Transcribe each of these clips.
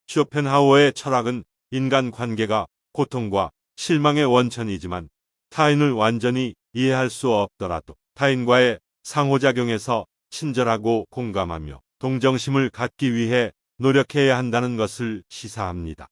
쇼펜하우어의 철학은 인간관계가 고통과 실망의 원천이지만 타인을 완전히 이해할 수 없더라도 타인과의 상호작용에서 친절하고 공감하며 동정심을 갖기 위해 노력해야 한다는 것을 시사합니다.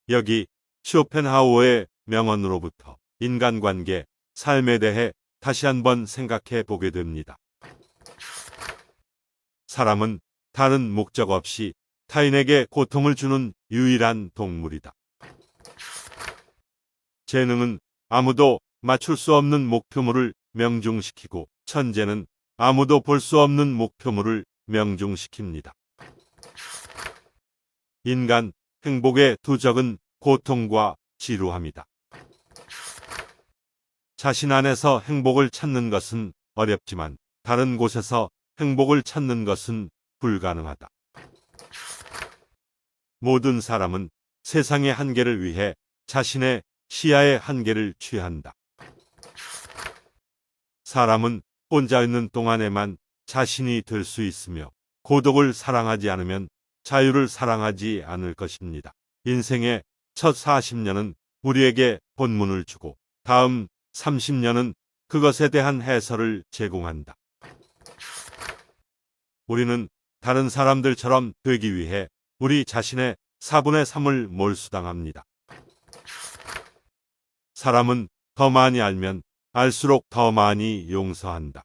여기 쇼펜하우어의 명언으로부터 인간관계, 삶에 대해 다시 한번 생각해 보게 됩니다. 사람은 다른 목적 없이 타인에게 고통을 주는 유일한 동물이다. 재능은 아무도 맞출 수 없는 목표물을 명중시키고 천재는 아무도 볼 수 없는 목표물을 명중시킵니다. 인간 행복의 두 적은 고통과 지루함이다. 자신 안에서 행복을 찾는 것은 어렵지만 다른 곳에서 행복을 찾는 것은 불가능하다. 모든 사람은 세상의 한계를 위해 자신의 시야의 한계를 취한다. 사람은 혼자 있는 동안에만 자신이 될 수 있으며 고독을 사랑하지 않으면 자유를 사랑하지 않을 것입니다. 인생의 첫 40년은 우리에게 본문을 주고 다음 30년은 그것에 대한 해설을 제공한다. 우리는 다른 사람들처럼 되기 위해 우리 자신의 4분의 3을 몰수당합니다. 사람은 더 많이 알면 알수록 더 많이 용서한다.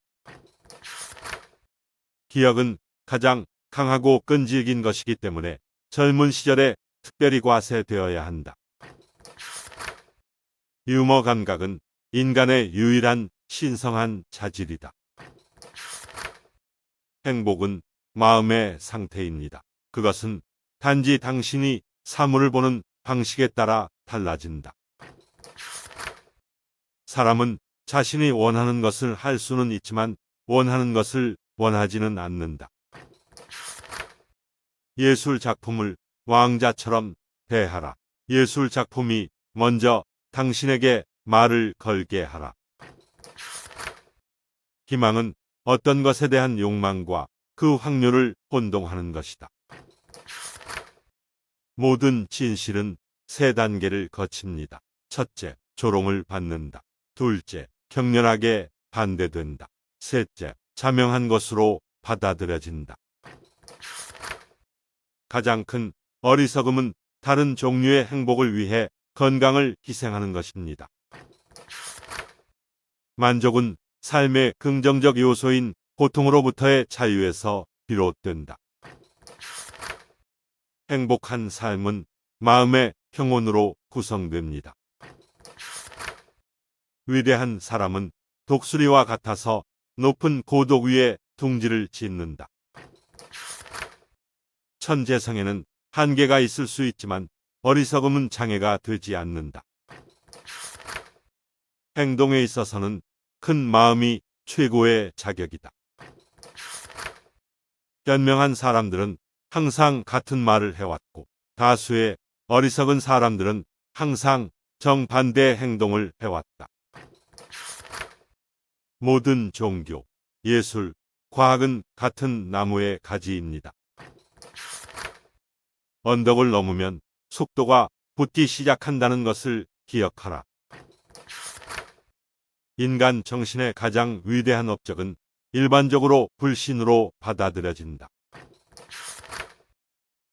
기억은 가장 강하고 끈질긴 것이기 때문에 젊은 시절에 특별히 과세되어야 한다. 유머 감각은 인간의 유일한 신성한 자질이다. 행복은 마음의 상태입니다. 그것은 단지 당신이 사물을 보는 방식에 따라 달라진다. 사람은 자신이 원하는 것을 할 수는 있지만 원하는 것을 원하지는 않는다. 예술 작품을 왕자처럼 대하라. 예술 작품이 먼저 당신에게 말을 걸게 하라. 희망은 어떤 것에 대한 욕망과 그 확률을 혼동하는 것이다. 모든 진실은 세 단계를 거칩니다. 첫째, 조롱을 받는다. 둘째, 격렬하게 반대된다. 셋째, 자명한 것으로 받아들여진다. 가장 큰 어리석음은 다른 종류의 행복을 위해 건강을 희생하는 것입니다. 만족은 삶의 긍정적 요소인 고통으로부터의 자유에서 비롯된다. 행복한 삶은 마음의 평온으로 구성됩니다. 위대한 사람은 독수리와 같아서 높은 고독 위에 둥지를 짓는다. 천재성에는 한계가 있을 수 있지만 어리석음은 장애가 되지 않는다. 행동에 있어서는 큰 마음이 최고의 자격이다. 현명한 사람들은 항상 같은 말을 해왔고 다수의 어리석은 사람들은 항상 정반대의 행동을 해왔다. 모든 종교, 예술, 과학은 같은 나무의 가지입니다. 언덕을 넘으면 속도가 붙기 시작한다는 것을 기억하라. 인간 정신의 가장 위대한 업적은 일반적으로 불신으로 받아들여진다.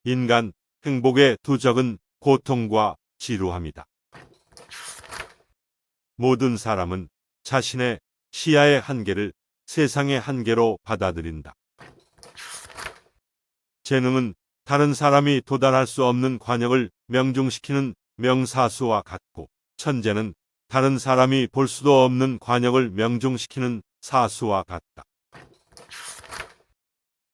인간 행복의 두 적은 고통과 지루함이다. 모든 사람은 자신의 시야의 한계를 세상의 한계로 받아들인다. 재능은 다른 사람이 도달할 수 없는 관역을 명중시키는 명사수와 같고 천재는 다른 사람이 볼 수도 없는 관역을 명중시키는 사수와 같다.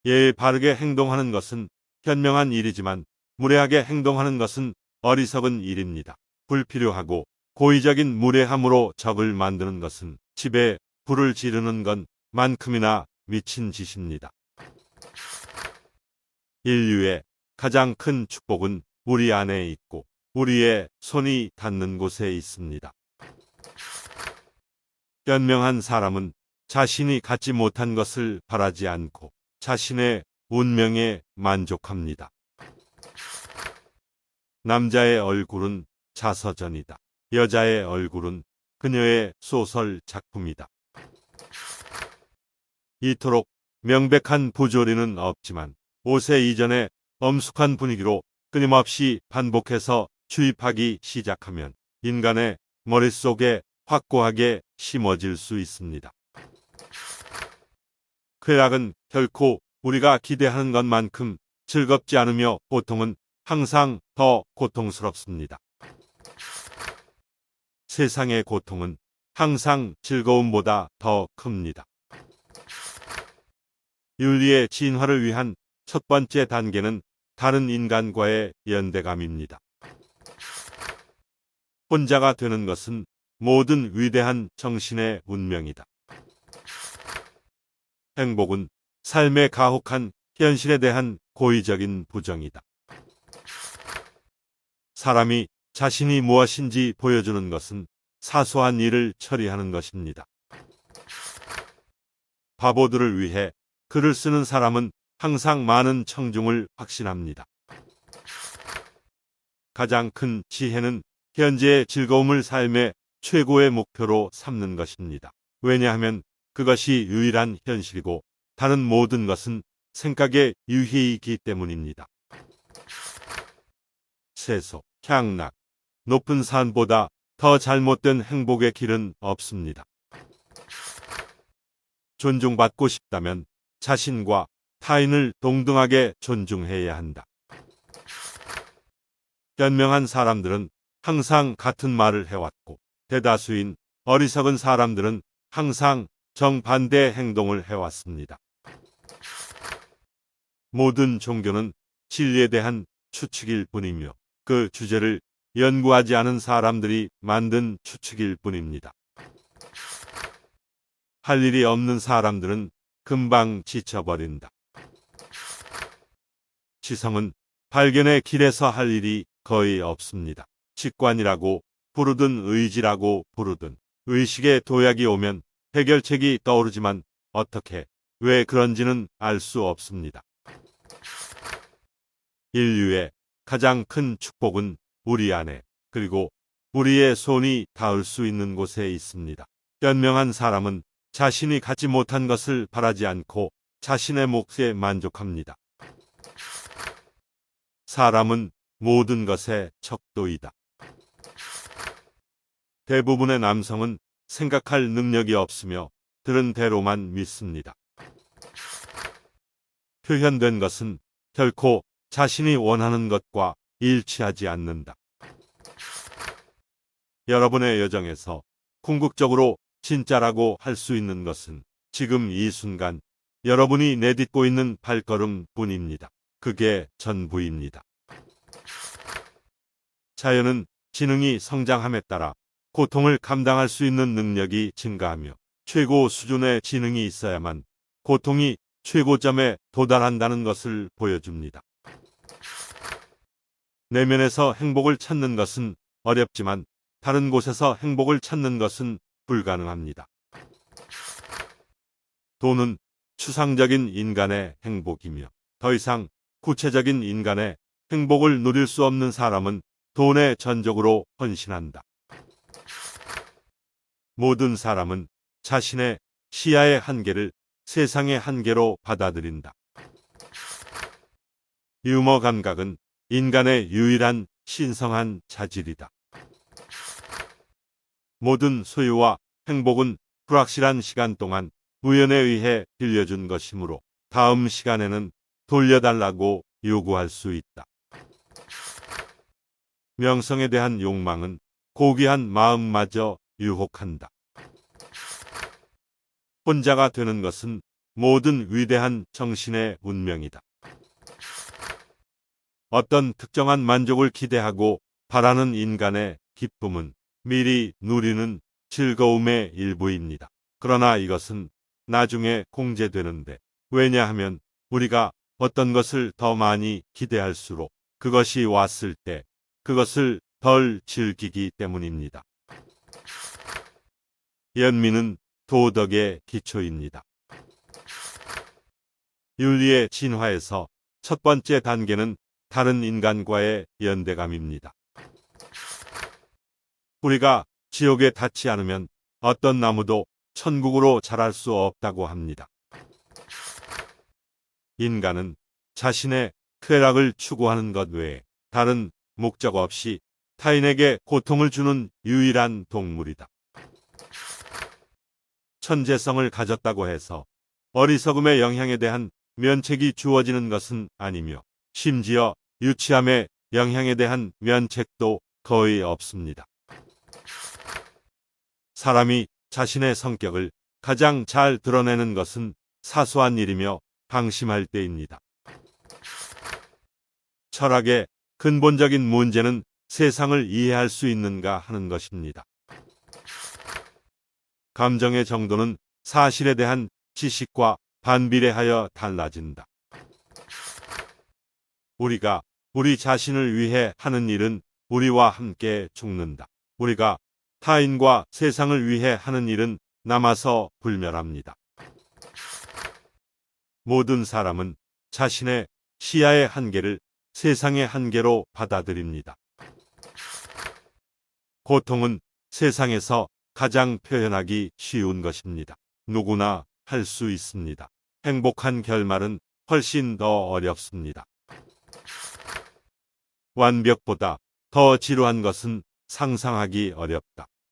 예의 바르게 행동하는 것은 현명한 일이지만 무례하게 행동하는 것은 어리석은 일입니다. 불필요하고 고의적인 무례함으로 적을 만드는 것은 집에 불을 지르는 것만큼이나 미친 짓입니다. 인류의 가장 큰 축복은 우리 안에 있고 우리의 손이 닿는 곳에 있습니다. 현명한 사람은 자신이 갖지 못한 것을 바라지 않고 자신의 운명에 만족합니다. 남자의 얼굴은 자서전이다. 여자의 얼굴은 그녀의 소설 작품이다. 이토록 명백한 부조리는 없지만 5세 이전의 엄숙한 분위기로 끊임없이 반복해서 주입하기 시작하면 인간의 머릿속에 확고하게 심어질 수 있습니다. 쾌락은 결코 우리가 기대하는 것만큼 즐겁지 않으며 고통은 항상 더 고통스럽습니다. 세상의 고통은 항상 즐거움보다 더 큽니다. 윤리의 진화를 위한 첫 번째 단계는 다른 인간과의 연대감입니다. 혼자가 되는 것은 모든 위대한 정신의 운명이다. 행복은 삶의 가혹한 현실에 대한 고의적인 부정이다. 사람이 자신이 무엇인지 보여주는 것은 사소한 일을 처리하는 것입니다. 바보들을 위해 글을 쓰는 사람은 항상 많은 청중을 확신합니다. 가장 큰 지혜는 현재의 즐거움을 삶의 최고의 목표로 삼는 것입니다. 왜냐하면 그것이 유일한 현실이고 다른 모든 것은 생각의 유희이기 때문입니다. 세속, 향락, 높은 산보다 더 잘못된 행복의 길은 없습니다. 존중받고 싶다면 자신과 타인을 동등하게 존중해야 한다. 현명한 사람들은 항상 같은 말을 해왔고 대다수인 어리석은 사람들은 항상 정반대의 행동을 해왔습니다. 모든 종교는 진리에 대한 추측일 뿐이며 그 주제를 연구하지 않은 사람들이 만든 추측일 뿐입니다. 할 일이 없는 사람들은 금방 지쳐버린다. 지성은 발견의 길에서 할 일이 거의 없습니다. 직관이라고 부르든 의지라고 부르든 의식의 도약이 오면 해결책이 떠오르지만 어떻게, 왜 그런지는 알 수 없습니다. 인류의 가장 큰 축복은 우리 안에, 그리고 우리의 손이 닿을 수 있는 곳에 있습니다. 현명한 사람은 자신이 갖지 못한 것을 바라지 않고 자신의 몫에 만족합니다. 사람은 모든 것의 척도이다. 대부분의 남성은 생각할 능력이 없으며 들은 대로만 믿습니다. 표현된 것은 결코 자신이 원하는 것과 일치하지 않는다. 여러분의 여정에서 궁극적으로 진짜라고 할 수 있는 것은 지금 이 순간 여러분이 내딛고 있는 발걸음 뿐입니다. 그게 전부입니다. 자연은 지능이 성장함에 따라 고통을 감당할 수 있는 능력이 증가하며 최고 수준의 지능이 있어야만 고통이 최고점에 도달한다는 것을 보여줍니다. 내면에서 행복을 찾는 것은 어렵지만 다른 곳에서 행복을 찾는 것은 불가능합니다. 돈은 추상적인 인간의 행복이며 더 이상 구체적인 인간의 행복을 누릴 수 없는 사람은 돈에 전적으로 헌신한다. 모든 사람은 자신의 시야의 한계를 세상의 한계로 받아들인다. 유머 감각은 인간의 유일한 신성한 자질이다. 모든 소유와 행복은 불확실한 시간 동안 우연에 의해 빌려준 것이므로 다음 시간에는 돌려달라고 요구할 수 있다. 명성에 대한 욕망은 고귀한 마음마저 유혹한다. 혼자가 되는 것은 모든 위대한 정신의 운명이다. 어떤 특정한 만족을 기대하고 바라는 인간의 기쁨은 미리 누리는 즐거움의 일부입니다. 그러나 이것은 나중에 공제되는데, 왜냐하면 우리가 어떤 것을 더 많이 기대할수록 그것이 왔을 때 그것을 덜 즐기기 때문입니다. 연민은 도덕의 기초입니다. 윤리의 진화에서 첫 번째 단계는 다른 인간과의 연대감입니다. 우리가 지옥에 닿지 않으면 어떤 나무도 천국으로 자랄 수 없다고 합니다. 인간은 자신의 쾌락을 추구하는 것 외에 다른 목적 없이 타인에게 고통을 주는 유일한 동물이다. 천재성을 가졌다고 해서 어리석음의 영향에 대한 면책이 주어지는 것은 아니며 심지어 유치함의 영향에 대한 면책도 거의 없습니다. 사람이 자신의 성격을 가장 잘 드러내는 것은 사소한 일이며 방심할 때입니다. 철학의 근본적인 문제는 세상을 이해할 수 있는가 하는 것입니다. 감정의 정도는 사실에 대한 지식과 반비례하여 달라진다. 우리가 우리 자신을 위해 하는 일은 우리와 함께 죽는다. 우리가 타인과 세상을 위해 하는 일은 남아서 불멸합니다. 모든 사람은 자신의 시야의 한계를 세상의 한계로 받아들입니다. 고통은 세상에서 가장 표현하기 쉬운 것입니다. 누구나 할 수 있습니다. 행복한 결말은 훨씬 더 어렵습니다. 완벽보다 더 지루한 것은 상상하기 어렵다.